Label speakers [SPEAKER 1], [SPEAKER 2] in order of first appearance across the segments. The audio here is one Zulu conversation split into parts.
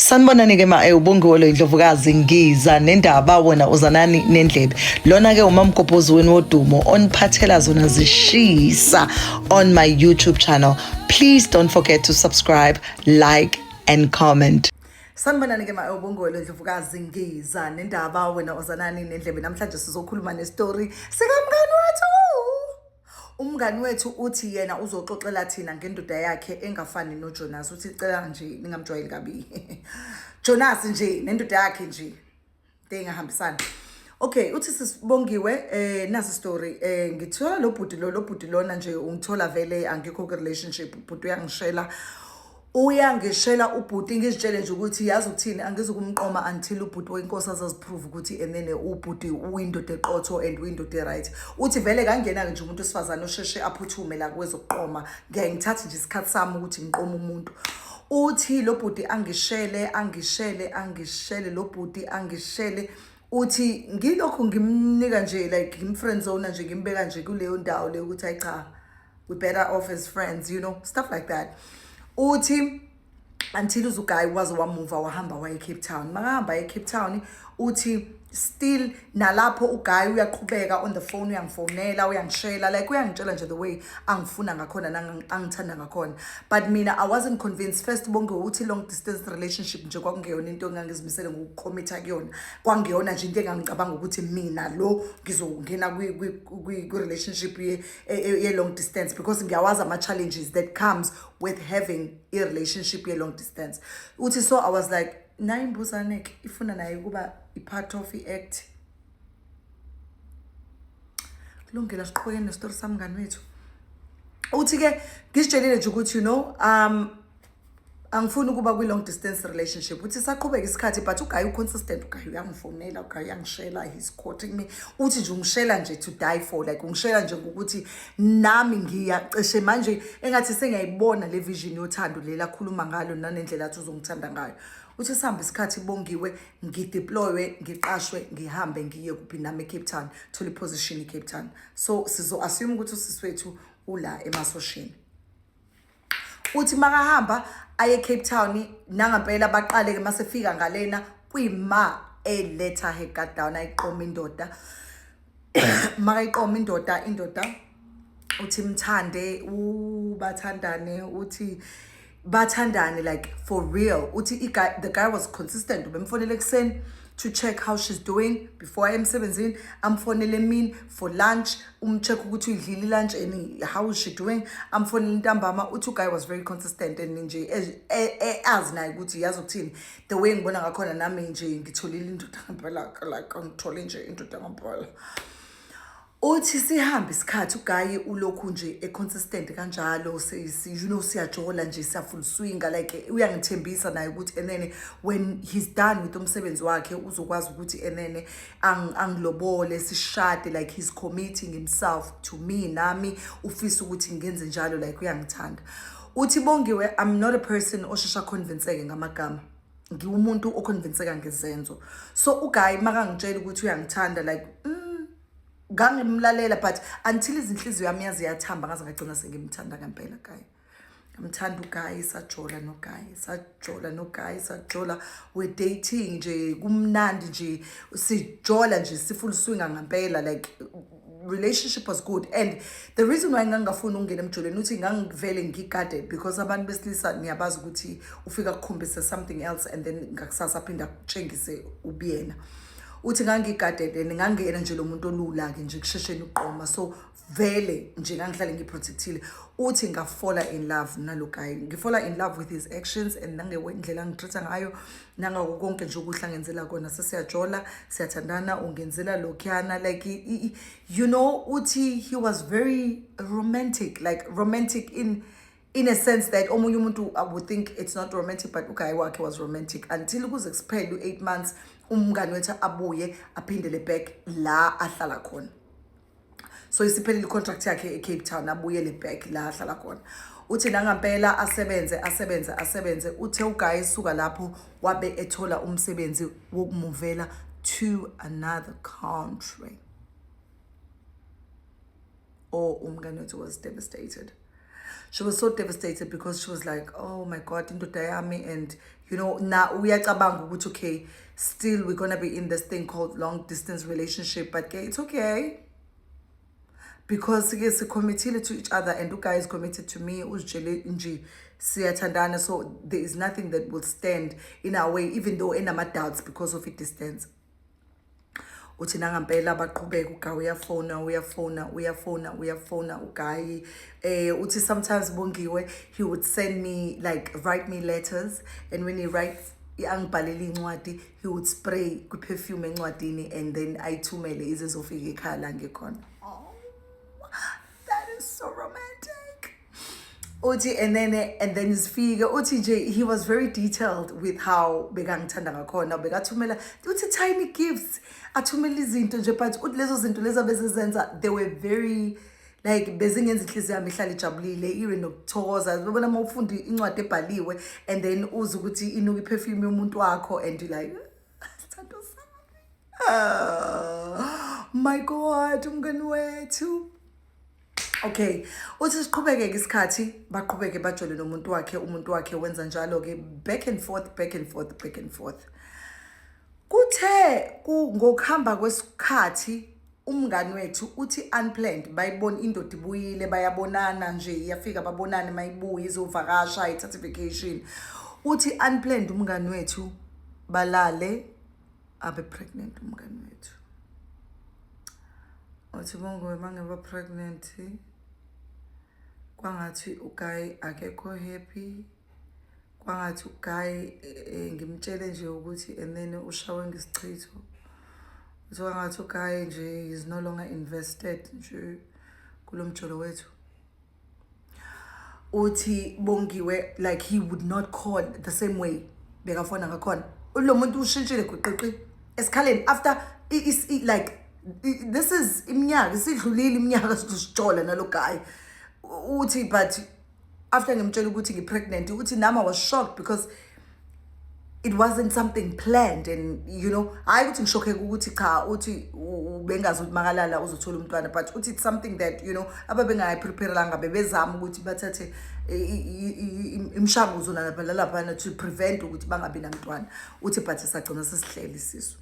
[SPEAKER 1] Sanibonani-ke ubongiwe Indlovukazi Ngiza nendaba wena uzanani nendlebe. Lona-ke umamgobhozi wenu wodumo oniphathela zona zishisa on my YouTube channel. Please don't forget to subscribe, like and comment. Sanibonani-ke ubongiwe Indlovukazi Ngiza nendaba wena uzanani nendlebe. Namhlanje sizokhuluma nestory sikamngani wethu. Umngani wethu uthi yena uzoxoxela thina ngendoda yakhe engafani noJonas. Uthi cela nje ningamjwayeli kabi. Jonas nje nendoda yakhe nje engahambisani. Okay, uthi sisibongiwe nasi story ngithola lo bhuti lona nje ungithola vele angikho ku relationship bhuti uyangishela ubhuti ngizitshele nje ukuthi yazi ukuthini angizokumqoma until ubhuti wenkosi azaziprove ukuthi and then ubhuti uyindoda eqotho and uyindoda right. Uthi vele kangena nje umuntu osifazana osheshe aphuthume la kwezokuqoma ngiyangithatha nje isikhathi sami ukuthi ngiqome umuntu. Uthi lo bhuti angishele lo bhuti angishele uthi ngilokho ngimnika nje like ngimfriend zone nje ngimbeka nje kuleyo ndawo leyo ukuthi ayi cha we better off as friends, you know, stuff like that. Uthi until uZugayi waze wamuva wahamba waye Cape Town. Makahamba eCape Town uthi still nalapho uGayi uyaqhubeka on the phone, uyangifonela uyangishela like uyangitshela nje the way angifuna ngakhona angithanda ngakhona. But mina I wasn't convinced. First bonke uthi long distance relationship nje kwakungeyona into engangizimisele ngokucommit kuyona. Kwangeyona nje into engangicabanga ukuthi mina lo ngizongena kwi relationship ye long distance because ngiyawazi ama challenges that comes with having a relationship ye long distance. Uthi so I was like nayi imbuzane ifuna naye kuba part of i-act. Kulungile siqhubekeni nestory sami ngani wethu. Uthi ke ngisitshelile nje ukuthi you know angifuni ukuba kwi long distance relationship. Uthi saqhubeka isikhathi but uGayi consistent, uGayi uyangifonela, uGayi uyangishela, he's quoting me. Uthi nje ungishela nje to die for, like ungishela nje ngokuthi nami ngiyacishe manje engathi sengiyayibona le vision yothando lela khuluma ngalo nanendlela athi uzongithanda ngayo. Uthi sihamba isikhathi bongiwe ngideploywe ngiqashwe ngihambe ngiye kuphi nami eCape Town to the position eCape Town. So sizo assume ukuthi usiswethu ula emasoshini. Uthi makahamba aye Cape Town nangampela baqale ke masefika ngalena kuyima eletha head down ayiqoma indoda. Makayiqoma indoda uthi mthande bathandane uthi bathandane like for real. Uthi the guy was consistent. Ubemfonela ekseni to check how she's doing before emsebenzini, amfonele mina for lunch check ukuthi udlile lunch and how is she doing. Amfonele ntambama. Uthi guy was very consistent and nje as naye ukuthi yazi ukuthini the way ngibona ngakhona nami nje ngitholile indoda ngempela like ngithole nje indoda ngempela. Uthi sihambe isikhathi uGayi ulokhu nje consistent kanjalo you know siyajola nje siya full swing like uyangithembisa naye ukuthi and then when he's done with umsebenzi wakhe uzokwazi ukuthi and then angilobole sishade like he's committing himself to me nami ufisa ukuthi ngenze njalo like uyangithanda. Uthi bongiwe I'm not a person oshesha convinceke ngamagama. Ngiwumuntu oconvinceka ngezenzo. So uGayi makangitshela ukuthi uyangithanda like ngangimlalela but until izinhliziyo yami yaziyathamba ngaze ngagcina sengimthanda ngempela Gayi. Ngamthanda uGayi sajola noGayi we dating nje kumnandi nje sijola nje sifull swinga ngempela like relationship was good and the reason why ngangafuna ukungena emjoleni uthi ngangivele ngigade because abantu besilisa niyabazi ukuthi ufika ukukhombisa something else and then ngakusasa aphinda kutshengise ubiyena. Uthi ngangigade ngangena nje lo muntu olula ke nje kushesheni uqoma so vele nje ngangihlale ngiprotectile. Uthi ngafalla in love nalo Gayi, ngifalla in love with his actions and nangewendlela ngitreata ngayo nangako konke nje ukuhlangenzela kona sesiyajola siyathandana ungenzela lokhuyana like you know. Uthi he was very romantic, like romantic in a sense that omunye umuntu I would think it's not romantic but uGayi wakhe was romantic until kuze kuphele 8 months umngani wethu abuye aphindele back la ahlala khona. So isiphelile contract yakhe eCape Town abuyele back la ahlala khona. Uthi nangampela asebenze uthe uGayi suka lapho wabe ethola umsebenzi wokumuvela to another country. Umngani wethu was devastated. She was so devastated because she was like, oh my God, indoda yami, and you know, now uyacabanga ukuthi okay, still we're gonna be in this thing called long distance relationship, but okay, it's okay. Because we committed to each other and you guys committed to me, so there is nothing that will stand in our way, even though in our doubts because of a distance. Uthi nangampela baqhubeka uGayi uyafona uGayi. Uthi sometimes Bongiwe, he would send me, like, write me letters, and when he writes angibhalele incwadi, he would spray perfume encwadini, and then ayithumele ize zofika ekhaya la ngikhona. That is so romantic. Uthi and then zifike uthi nje, he was very detailed with how bekangithanda ngakhona, bekathumela uthi tiny gifts, athumela izinto nje, but uthi lezo zinto lezo bezizenza, they were very like bezingenza inhliziyo yami ihlale ijabulile, iwe nokuthokoza. Ubona uma ufunda incwadi ebhaliwe and then uze ukuthi inuka iperfume yomuntu wakho and you like, sithando sami. My God, umngani wethu. Okay, uthi siqhubeke isikhathi, baqhubeke bajole nomuntu wakhe, umuntu wakhe wenza njalo ke, back and forth. Kuthe ngokuhamba kwesikhathi umngani wethu uthi unplanned bayibona indoda ibuyile, bayabonana nje, yafika babonane mayibuye izovakasha, ithatha vacation. Uthi unplanned umngani wethu balale abe pregnant umngani wethu. Uthi Bongiwe mangeba pregnant, kwangathi uGayi akekho happy, kwangathi uGayi ngimtshele nje ukuthi and then ushawe ngesichitho. Uthi kwangathi uGayi nje is no longer invested nje kulomjolo wethu. Uthi Bongiwe, like, he would not call the same way bekafona ngakhona. Lo muntu ushintshile gqiqi esikhaleni after like this is iminyaka isidlulile, iminyaka sijola nalo Gayi. Uthi but after ngimtshela ukuthi ngipregnant, uthi nami I was shocked because it wasn't something planned, and you know, hayi ukuthi ngishokeke ukuthi cha uthi bengazi ukuthi makalala uzothola umntwana, but uthi it's something that, you know, ababengayipreparelanga bebezama ukuthi bathathe imshanguzo lapha to prevent ukuthi bangabi namntwana. Uthi but sagcina sesihleli isisu.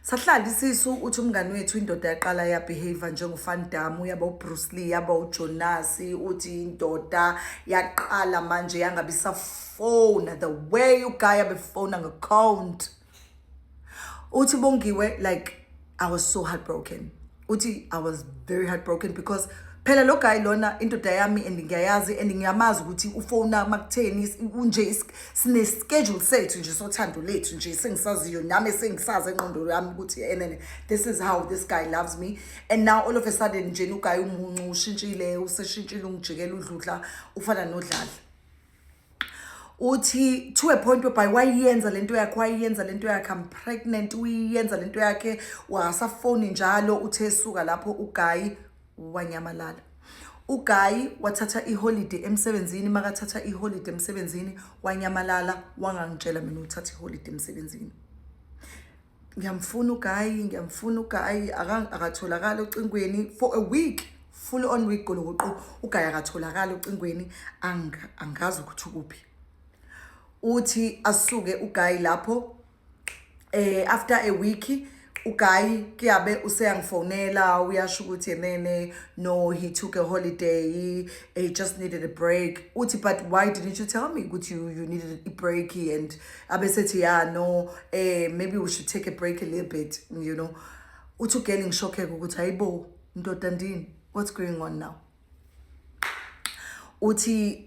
[SPEAKER 1] Sahlala isisu. Uthi umngani wethu indoda yaqala ya behave njengoFan Damme, yaba uBruce Lee, yaba uJonas. Uthi indoda yaqala manje yangabi safona the way uGayi abefona ngecount. Uthi Bongiwe, like, I was so heartbroken. Uthi I was very heartbroken because phela lo Gayi lona indoda yami and ngiyayazi and ngiyamazi ukuthi ufona makutheni unje sine schedule sethu nje sothando lethu nje sengisaziyo nami sengisazi enqondo yami ukuthi and this is how this guy loves me, and now all of a sudden nje uGayi umuncu ushintshile, useshintshile ungijikela udludla ufana nodlala. Uthi to a point whereby wayenza lento yakhe, I'm pregnant, uyenza lento yakhe, wasafoni njalo. Uthe suka lapho uGayi wanyamalala. uGayi wathatha iholiday emsebenzini, makathatha iholiday emsebenzini wanyamalala, wangangitshela mina uthatha iholiday emsebenzini. Ngiyamfuna uGayi akatholakala ocingweni for a week, full on week goloqo. uGayi akatholakala ocingweni, angazi ukuthi ukuphi. Uthi asuke uGayi lapho, after a week uGayi kuyabe useyangifonela uyasho ukuthi yenene no, he took a holiday, he just needed a break. Uthi but why didn't you tell me ukuthi you needed a break? And abesethi yeah no, maybe we should take a break a little bit, you know. Uthi ugeli ngishokeke ukuthi hayibo ndoda ndini, what's going on now? Uthi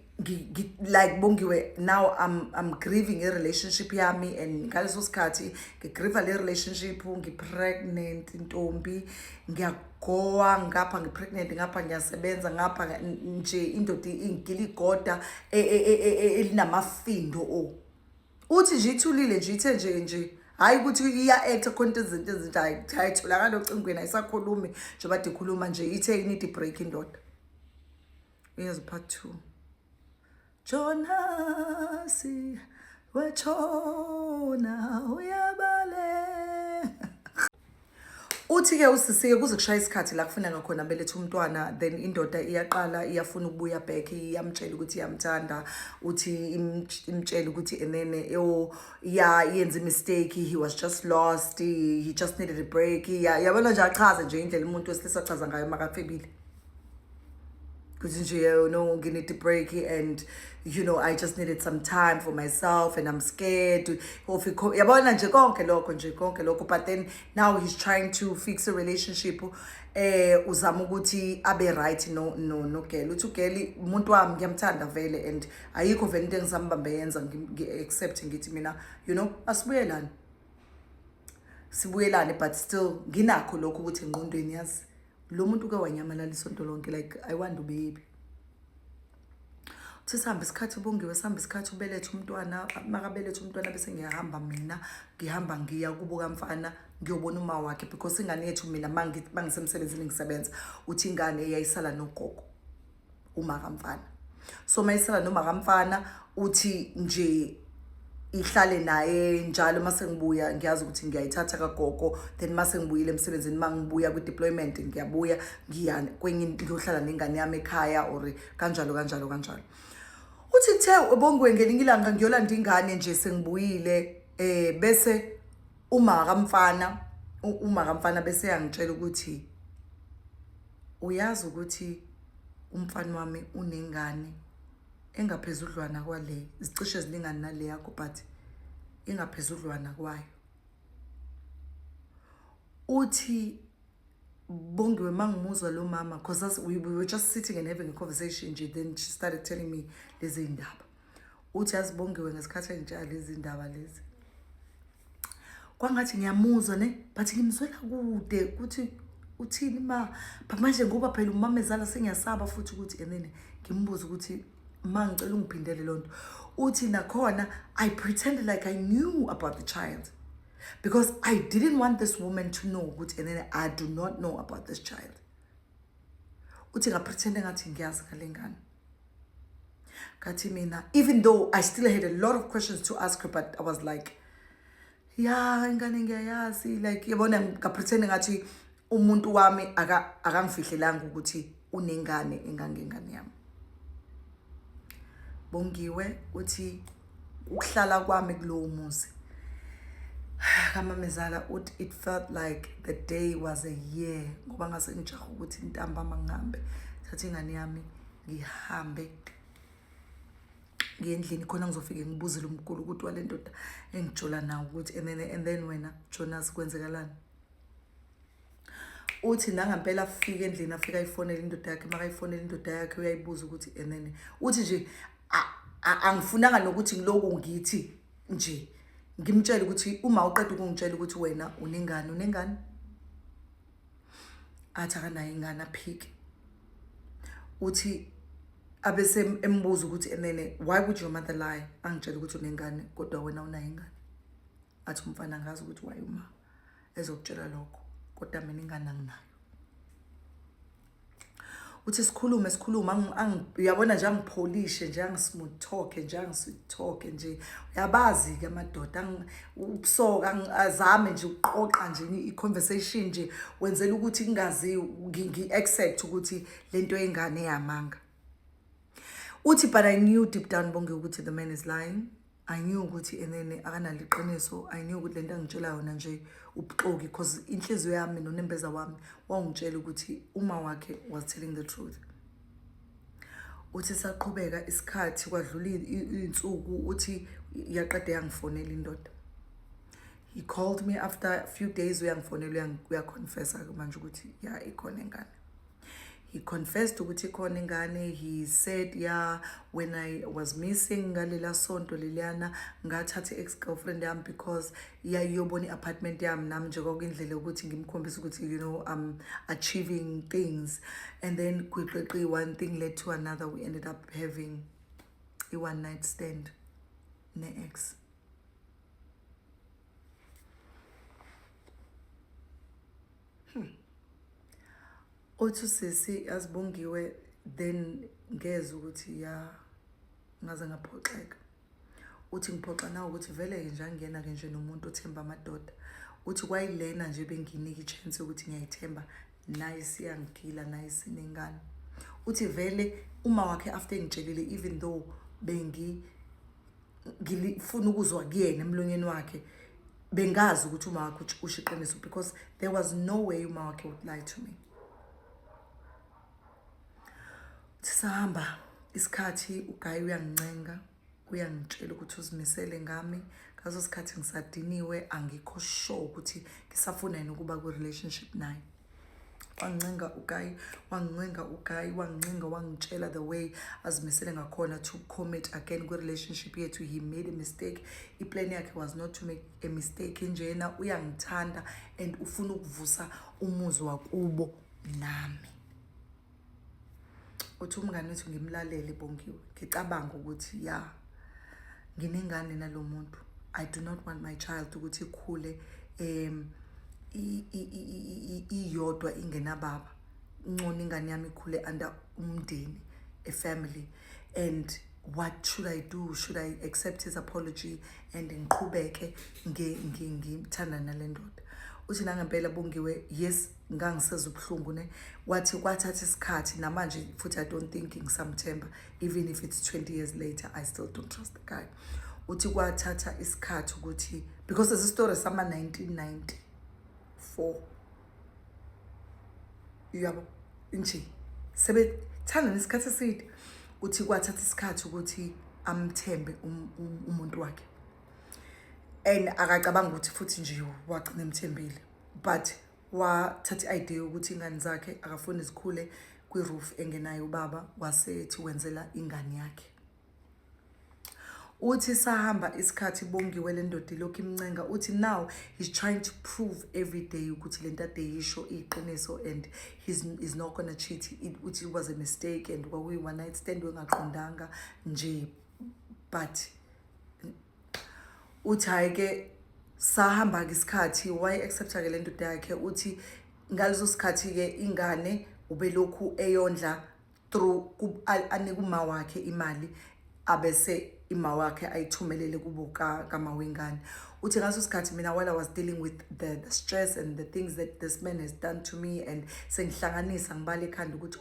[SPEAKER 1] like Bongiwe, now I'm grieving a relationship yami, and ngaleso sikhathi ngigrieve le relationship, ngipregnant intombi, ngiyagowa ngapha, ngipregnant ngapha, ngiyasebenza ngapha nje, indoda ingiligoda elinamafindo. Uthi nje ithulile nje, ithe nje hayi ukuthi iya act khona izinto ezinto ayitholakala ocingweni, ayisakhulumi nje bade ikhuluma nje, ithe inidi break indoda. Here's part 2. Jonas wetshona uyabale. Uthi-ke usisiye kuze kushaya isikhathi la kufuneka khona belethe umntwana, then indoda iyaqala iyafuna ukubuya back, iyamtshela ukuthi iyamthanda, uthi imtshela ukuthi enene yenza mistake, he was just lost, he just needed a break. Yabona nje achaze nje indlela umuntu wesilisa achaza ngayo makafebile. Because you know, I need a break, and you know, I just needed some time for myself, and I'm scared. But then now he's trying to fix a relationship. Uzama ukuthi abe right no girl. Uthi girl umuntu wami ngiyamthanda vele, and ayikho vele into engizambambe yenza accept ngithi mina, you know, sibuyelane, but still nginakho lokho ukuthi engqondweni yazi lo muntu ke wanyamalala isonto lonke, like I want to baby. Sihambe isikhathi ubongiwe, sihambe isikhathi ubelethe umntwana, makabelethe umntwana bese ngiyahamba mina, ngihamba ngiya kubo kamfana ngiyobona uma wakhe, because ingane yethu mina mangisemsebenzini ngisebenza, uthi ingane eyayisala nogogo uma kamfana. So mayisala noma kamfana uthi nje ihlale naye njalo mase ngibuya ngiyazi ukuthi ngiyayithatha kagogo, then mase ngibuyile emsebenzini mangibuya ku deployment ngiyabuya ngiya kwenye ngiyohlala nengane yami ekhaya or kanjalo. Uthi kuthe ubongiwe ngelinye ilanga ngiyolanda ingane nje sengibuyile, bese uma kamfana bese yangitshela ukuthi uyazi ukuthi umfana wami unengane engaphezudlwana kwale, izicishe zilingana nale yakho, but ingaphezudlwana kwayo. Uthi bongiwe mangimuzwa lo mama, because we were just sitting and having a conversation nje, then she started telling me lezi indaba. Uthi asibongiwe ngesikhathi engitshela lezi indaba lezi, kwangathi ngiyamuzwa ne, but ngimzwela kude ukuthi uthini ma, but manje ngoba phela umama ezala sengiyasaba futhi ukuthi enene ngimbuza ukuthi mangicela ungiphindele lonto. Uthi nakhona I pretended like I knew about the child, because I didn't want this woman to know ukuthi enene I do not know about this child. Uthi ngapretende ngathi ngiyazi ngalengane. Kathi mina, even though I still had a lot of questions to ask her, but I was like, yeah, ingane ngiyayazi, like yabona ngapretende ngathi umuntu wami akangifihlelanga ukuthi unengane engangengane yami. Bongiwe uthi ukuhlala kwami kulowo muzi kamamezala uthi it felt like the day was a year, ngoba ngase ngijaha ukuthi intambama ngihambe thatha ingane yami ngihambe ngendlini khona ngizofike ngibuzile umkhulu ukuthi wale ndoda engijola nawo ukuthi and then wena Jonas kwenzekalani. Uthi nangampela afike endlini afika ayifonela indoda yakhe, makayifonela indoda yakhe uyayibuza ukuthi enene, uthi nje angifunanga nokuthi ngiloku ngithi nje ngimtshela ukuthi uma uqeda ukungitshela ukuthi wena unengane, athi akanayo ingane aphike. Uthi abese embuza ukuthi enene, why would your mother lie angitshela ukuthi unengane kodwa wena unayo ingane? Athi umfana ngazi ukuthi why uma ezokutshela lokho kodwa mina ingane anginayo. Uthi sikhulume uyabona nje angipholishe nje angismooth talk nje angisweet talk nje, uyabazi ke amadoda ubusoka azame nje uqoqa nje i-conversation nje wenzela ukuthi kungazi ngi-accept ukuthi lento yengane yamanga. Uthi but I knew deep down bonke ukuthi the man is lying. I knew ukuthi enene akanaliqiniso. I knew ukuthi lento angitshela yona nje ubuxoki, because inhliziyo yami nonembeza wami wangitshela ukuthi uma wakhe was telling the truth. Uthi saqhubeka isikhathi kwadlula insuku, uthi yaqeda yangifonela indoda. He called me after a few days, uyangifonela uyaconfessa manje ukuthi yeah ikhona ingane. He confessed ukuthi ikhona ingane. He said yeah, when I was missing ngalela sonto leliana ngathatha ex-girlfriend yami because yayiyobona i-apartment yami nami nje kwakuyindlela ukuthi ngimkhombisa ukuthi you know I'm achieving things, and then quickly one thing led to another. We ended up having a one night stand ne-ex. Othi sisi asibongiwe, then ngeze ukuthi ya ngaze ngaphoxeka. Uthi ngiphoxa nawe ukuthi vele ke nje angena ke nje nomuntu othemba amadoda. uthi kwayilena nje benginika i-chance ukuthi ngiyayithemba naye siyangigila naye sinengane. Uthi vele uma wakhe after ngitshelile even though ngifuna ukuzwa kuyena emlonyeni wakhe bengazi ukuthi uma wakhe usho iqiniso because there was no way uma wakhe would lie to me. Sahamba isikhathi uGayi uyangincenga uyangitshela ukuthi uzimisele ngami ngaso sikhathi ngisadiniwe angikho sure ukuthi ngisafuna yini ukuba ku relationship naye. Wangincenga uGayi wangitshela the way azimisele ngakhona to commit again ku relationship yethu. He made a mistake. Iplan yakhe was not to make a mistake. Njena uyangithanda and ufuna ukuvusa umuzi wakubo nami. Uthi umngane wethu ngimlalele Bongiwe ngicabanga ukuthi nginengane nalomuntu. I do not want my child ukuthi ikhule iyodwa ingenababa. Ngcono ingane yami ikhule under umndeni, a family. And what should I do? Should I accept his apology and ngiqhubeke ngimthanda nalendoda? Uthi nangempela Bongiwe, yes ngangiseza ubhlungu ne. Wathi kwathatha isikhathi namanje futhi I don't think ngisamthemba even if it's 20 years later. I still don't trust the guy. Uthi kwathatha isikhathi ukuthi because there's a story sama 1994 yabo nje sebethanda nesikhathi eside. Uthi kwathatha isikhathi ukuthi amthembe umuntu wakhe and akacabanga ukuthi futhi nje wagcina emthembile, but wathatha idea ukuthi ingane zakhe akafuni zikhule kwi-roof engenayo ubaba wasethi wenzela ingane yakhe. Uthi sahamba isikhathi Bongiwe lendoda lokhu imncenga. Uthi now he's trying to prove every day ukuthi lento ade yisho iqiniso and he's not gonna cheat. Uthi it was a mistake and kwakuyi one night stand wengaqondanga nje, but uthi hayike sahamba ke isikhathi why accepta ke lento yakhe. Uthi ngaleso sikhathi ke ingane ubelokhu eyondla through anikuma wakhe imali abese ima wakhe ayithumelele kubo kama wengane. Uthi ngaso sikhathi mina while I was dealing with the stress and the things that this man has done to me and sengihlanganisa ngibale ekhanda ukuthi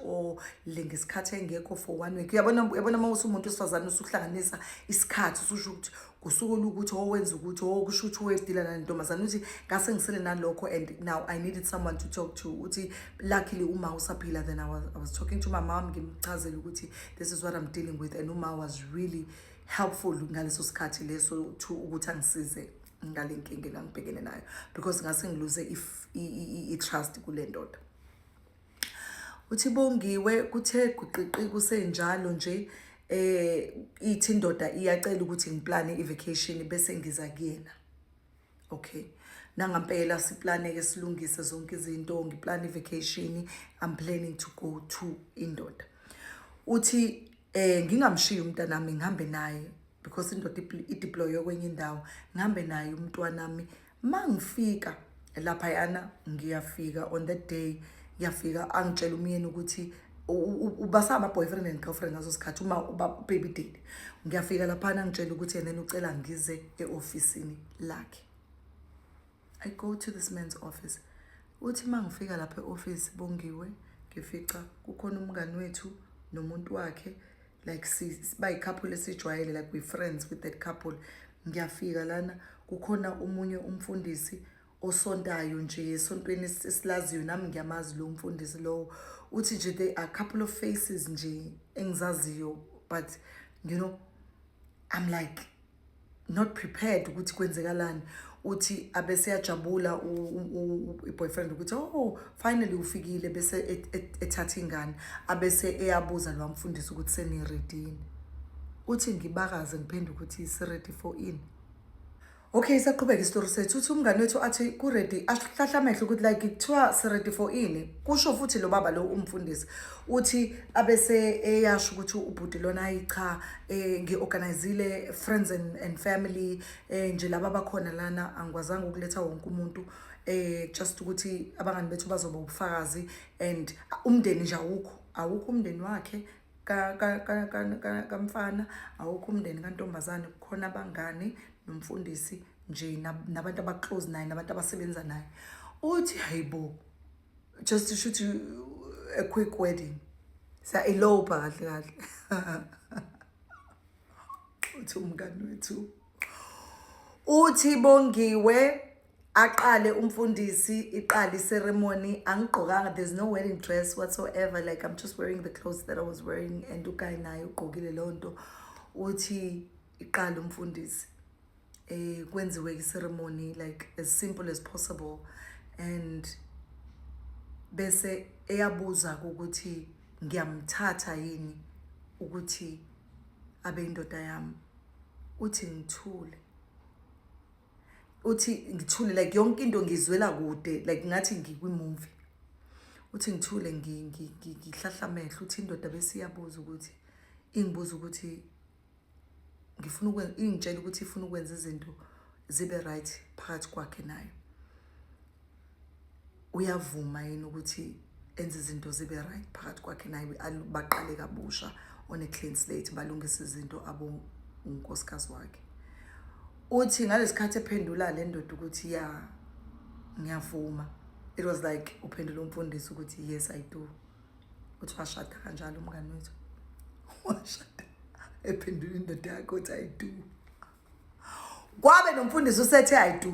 [SPEAKER 1] lengesikhathi engekho for 1 week. Uyabona mawusu umuntu osifazana usuhlanganisa isikhathi ususho ukuthi kusuku ukuthi wenza ukuthi kusho ukuthi wedila nantombazana. Uthi ngase ngisele nalokho and now I needed someone to talk to. Uthi luckily uma usaphila, then I was talking to my mom ngimchazela ukuthi this is what I'm dealing with, and uma was really helpful ngaleso sikhathi leso to ukuthi angisize ngale nkinga engangibhekene nayo because ngase ngilose i-trust kule ndoda. Uthi Bongiwe kuthe guqiqi kusenjalo nje ithi indoda iyacela ukuthi ngiplane i-vacation bese ngiza kuyena. Okay, nangampela siplane ke silungise zonke izinto, ngiplane i-vacation. I'm planning to go to indoda. Uthi ngingamshiyi umntanami ngihambe naye because indoda ideploy kwenye indawo, ngihambe naye umntwanami. Mangifika lapha yana ngiyafika on that day, ngiyafika angitshela umyeni ukuthi ubasama boyfriend and girlfriend ngaso sikhathi uma baby date. Ngiyafika lapha angitshela ukuthi yena ucela ngize eofisini lakhe. I go to this man's office. Uthi mangifika lapha eoffice Bongiwe ngifica kukhona umngane wethu nomuntu wakhe, like by couple esijwayele, like we friends with that couple. Ngiyafika lana kukhona umunye umfundisi osontayo nje esontweni esilaziyo, nami ngiyamazi lo mfundisi lo. Uthi nje there are a couple of faces nje engizaziyo, but you know I'm like not prepared ukuthi kwenzekalani. Uthi abese yajabula boyfriend ukuthi finally ufikile, bese ethatha ingane abese eyabuza lo mfundisi ukuthi seni ready. Uthi ngibakaze ngiphendula ukuthi is ready for in. Okay, saqhubeka istory sethu. Uthi umngane wethu athi ku ready, ahlahla amehlo ukuthi like kuthiwa se ready for in. Kusho futhi lo baba lo umfundisi. Uthi abese eyasho ukuthi ubhuti lona ayicha ngiorganizile friends and family nje laba bakhona lana, angikwazanga ukuletha wonke umuntu just ukuthi abangani bethu bazoba ubufakazi and umndeni nje awukho umndeni wakhe kamfana, awukho umndeni kantombazane, kukhona abangani nomfundisi nje nabantu abaclose naye nabantu abasebenza naye uthi hayibo just to shoot a quick wedding sa elopa kahle kahle uthi umngani wethu uthi Bongiwe aqale umfundisi iqali ceremony angigqokanga, there's no wedding dress whatsoever, like I'm just wearing the clothes that I was wearing and uKayi naye ugqokile lonto. Uthi iqala umfundisi kwenziwe iceremony like as simple as possible and bese eyabuza ukuthi ngiyamthatha yini ukuthi abe indoda yami. Uthi ngithule, uthi ngithule like yonke into ngizwela kude like ngathi ngikwi-movie. Uthi ngithule ngihlahla amehlo. Uthi indoda bese iyabuza ukuthi ingibuza ukuthi ngifuna ukwenza, ingitshela ukuthi ifuna ukwenza izinto zibe right phakathi kwakhe nayo. Uyavuma yini ukuthi enze izinto zibe right phakathi kwakhe naye, baqale kabusha on a clean slate, balungise izinto abo unkosikazi wakhe. Uthi ngalesikhathi ephendula le ndoda ukuthi ya ngiyavuma, it was like uphendula umfundisi ukuthi yes I do. Uthi washada kanjalo umngani wethu, washada ephendula indoda yakhe uthi I do. Kwabe nomfundisi usethe I do.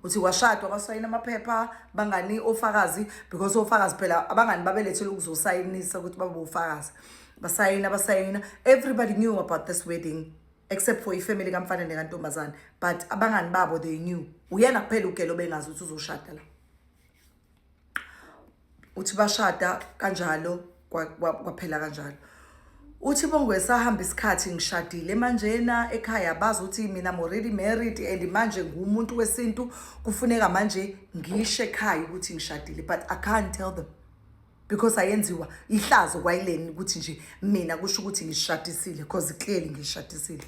[SPEAKER 1] Uthi washadwa kwasayina amaphepha bangani ofakazi, because ofakazi phela abangani babelethele ukuzosayinisa ukuthi babe ufakazi. Basayina, everybody knew about this wedding except for ifamily kaMfana nekantombazane, but abangani babo they knew. Uyena kuphela uGelo bengazi ukuthi uzoshada la. Uthi bashada kanjalo kwaphela kanjalo. Uthi Bongiwe sahamba isikhathi ngishadile manjena ekhaya bazi ukuthi mina I'm already married and manje ngumuntu wesintu, kufuneka manje ngisho ekhaya ukuthi ngishadile, but I can't tell them because ayenziwa ihlazo kwayileni ukuthi nje mina kusho ukuthi ngishadisile because clearly ngishadisile.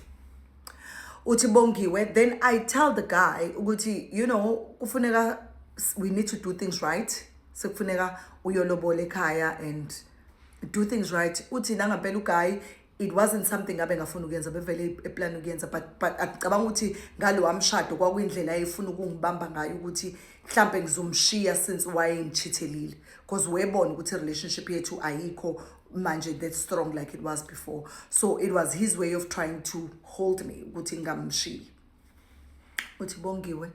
[SPEAKER 1] Uthi Bongiwe then I tell the guy ukuthi you know kufuneka we need to do things right, sekufuneka uyolobola ekhaya and do things right. Uthi nangampela uGayi it wasn't something abe ngafuna ukuyenza, bevele eplan ukuyenza, but acabanga ukuthi ngalo amshado kwakuyindlela ayefuna ukungibamba ngayo ukuthi mhlambe ngizomshiya since wayengithithelile, because webona ukuthi relationship yethu ayikho manje that strong like it was before, so it was his way of trying to hold me ukuthi ngamshiya. Uthi Bongiwe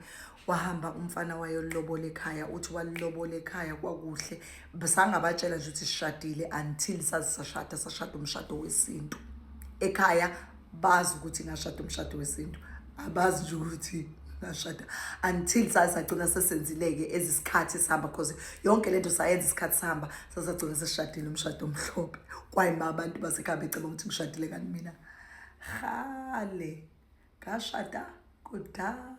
[SPEAKER 1] wahamba umfana wayolobola ekhaya. Uthi walobola ekhaya kwakuhle, besangabatshela nje ukuthi sishadile until sashada umshado wesintu. Ekhaya bazi ukuthi ngashada umshado wesintu, abazi nje ukuthi ngashada until sasagcina sesenzileke ezisikhathi sihamba, because yonke lento sayenza isikhathi sihamba sasagcina sesishadile umshado omhlophe. Kwayima abantu basekhaya beceba ukuthi ngishadile kanti mina khale ngashada kudala.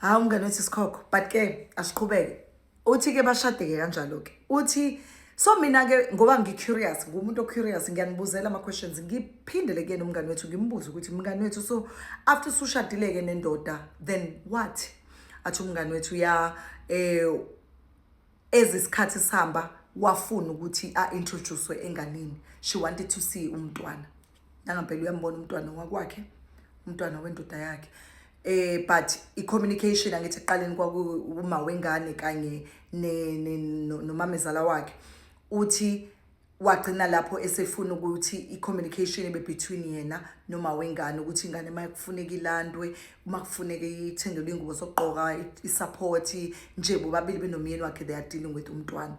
[SPEAKER 1] Hawu umngani wethi Sikhokho, but ke asiqhubeke. Uthi ke bashadeke kanjalo ke. Uthi so mina ke ngoba ngicurious, ngumuntu ocurious, ngiyanibuzela ama questions, ngiphindele ke nomngani wethu ngimbuza ukuthi mngani wethu so after ushadile ke nendoda then what? Athi umngani wethu ya ezisikhathi sihamba wafuna ukuthi introduce enganini. She wanted to see umntwana. Nangampela uyambona umntwana wakwakhe, umntwana wendoda yakhe. But i-communication angithi eqaleni kwakuma wengane kanye nomamezala wakhe. Uthi wagcina lapho esefuna ukuthi i-communication ibe between yena noma wengane, ukuthi ingane makufuneka ilandwe, uma kufuneka ithengelwe ingubo zokugqoka, i-support nje bobabili benomyeni wakhe they are dealing with umntwana.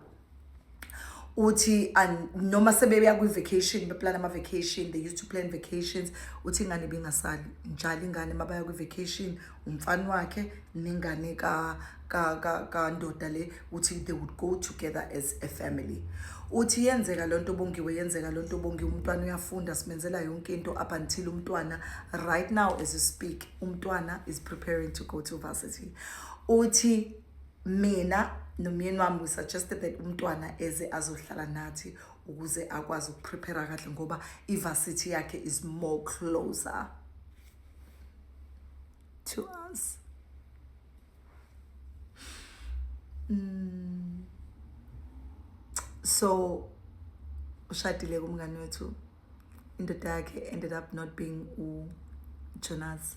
[SPEAKER 1] Uthi noma sebeya kwi-vacation, beplan ama-vacation, they used to plan vacations. Uthi ingane bingasali njalo, ingane mabaya kwi-vacation umfana wakhe nengane kandoda le, uthi they would go together as a family. Uthi yenzeka lonto Bongiwe, yenzeka lonto Bongiwe, umntwana uyafunda, simenzela yonke into up until umntwana right now as we speak umntwana is preparing to go to varsity. Uthi mina nomyeni wami we suggested that umntwana eze azohlala nathi ukuze akwazi ukuprepare kahle ngoba i-varsity yakhe is more closer to us. So ushadile kumngani wethu, indoda yakhe ended up not being Jonas.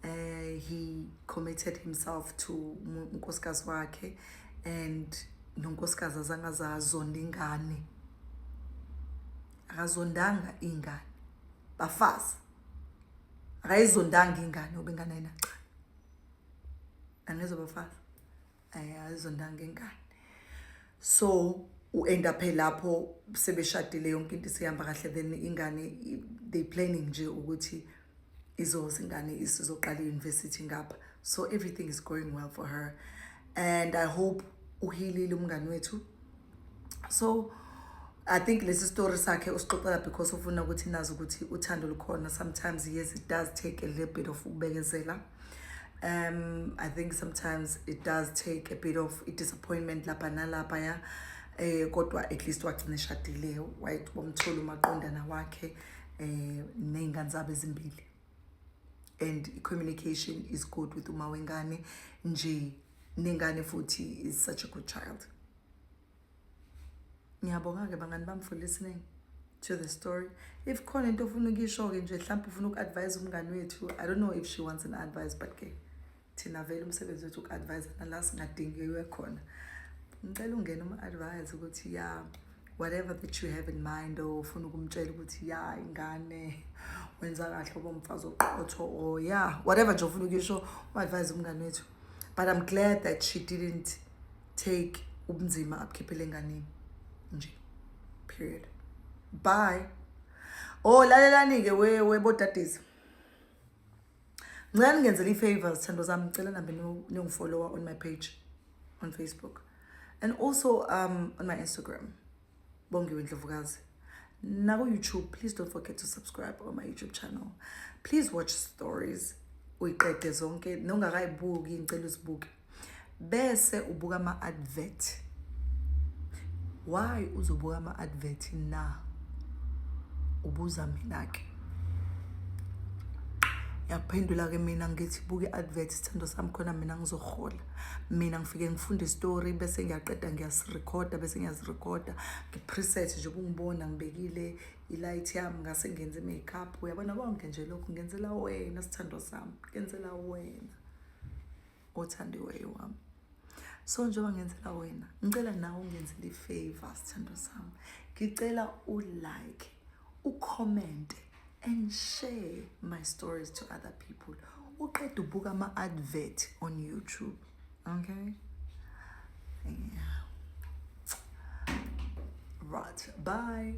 [SPEAKER 1] He committed himself to unkosikazi wakhe, and nonkosikazi azange azazonda ingane, akazondanga ingane, bafazi akayizondanga ingane ngoba ingane ayinacha, angizwa bafazi ayizondanga ingane. So u-end up lapho sebeshadile yonke into isihamba kahle, then ingane they planning nje ukuthi izoza ingane isizoqala i-university ngapha. So everything is going well for her, and I hope uhilile umngani wethu. So I think lesi story sakhe usixoxela because ufuna ukuthi nazi ukuthi uthando lukhona. Sometimes yes, it does take a little bit of ubekezela. I think sometimes it does take a bit of disappointment lapha nalapha ya kodwa at least wagcina eshadile, right, bomthola umaqondana wakhe ney'ngane zabo ezimbili, and communication is good with uma wengane nje nengane futhi is such a good child. Ngiyabonga-ke bangani bami for listening to the story. If khona into ofuna ukuyisho-ke nje mhlawumbe ufuna uku-advise umngani wethu, I don't know if she wants an advice, but ke thina vele umsebenzi wethu uku-advise nala singadingiwe khona. Ngicela ungene uma-advise ukuthi ya whatever that you have in mind, or ufuna ukumtshela ukuthi ya ingane wenza kahle oba umfazi oqotho, or yeah whatever nje ufuna ukuyisho uma-advise umngani wethu. But I'm glad that she didn't take ubunzima abukhiphele enganeni nje, period. Bye. Oh lalelani-ke webodadisi, ngicela ngenzele i-favors thando zami, ngicela nambe ningifollowa on my page on Facebook, and also on my Instagram, Bongiwe Ndlovukazi. Naku YouTube, please don't forget to subscribe on my YouTube channel. Please watch stories uyiqede zonke, nongakayibuki ngicela uzibuke bese ubuka ama-advert. Why uzobuka ama-advert na? Ubuza mina-ke. Yaphendula-ke mina ngithi buke i-advert sithando sami, khona mina ngizohola. Mina ngifike ngifunde story bese ngiyaqeda ngiyasirekhoda, bese ngiyazirekhoda ngipreset nje ukungibona ngibekile i-light yami, ngase ngenze makeup. Uyabona konke nje lokhu ngenzela wena sithando sami, ngenzela wena othandiweyo wami. So njengoba ngenzela wena, ngicela nawe ungenzele i-favor sithando sami. Ngicela u-like, u-comment and share my stories to other people. Uqeda ubuka ama-advert on YouTube. Okay? Yeah. Right. Bye.